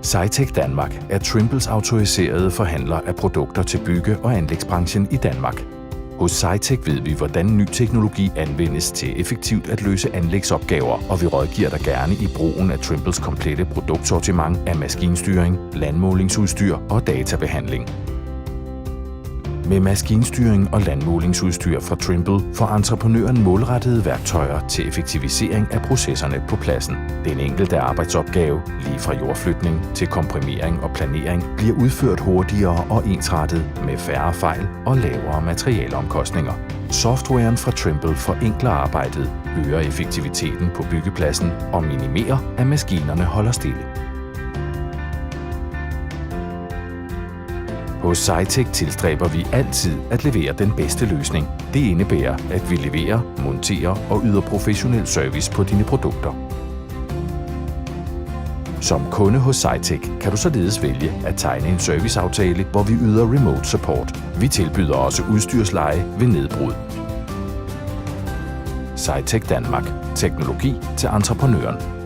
Sitec Danmark er Trimbls autoriserede forhandler af produkter til bygge- og anlægsbranchen i Danmark. Hos Sitec ved vi, hvordan ny teknologi anvendes til effektivt at løse anlægsopgaver, og vi rådgiver dig gerne i brugen af Trimbls komplette produktsortiment af maskinstyring, landmålingsudstyr og databehandling. Med maskinstyring og landmålingsudstyr fra Trimble får entreprenøren målrettede værktøjer til effektivisering af processerne på pladsen. Den enkelte arbejdsopgave, lige fra jordflytning til komprimering og planering, bliver udført hurtigere og ensrettet med færre fejl og lavere materialeomkostninger. Softwaren fra Trimble forenkler arbejdet, øger effektiviteten på byggepladsen og minimerer, at maskinerne holder stille. Hos Sitec tilstræber vi altid at levere den bedste løsning. Det indebærer, at vi leverer, monterer og yder professionel service på dine produkter. Som kunde hos Sitec kan du således vælge at tegne en serviceaftale, hvor vi yder remote support. Vi tilbyder også udstyrsleje ved nedbrud. Sitec Danmark. Teknologi til entreprenøren.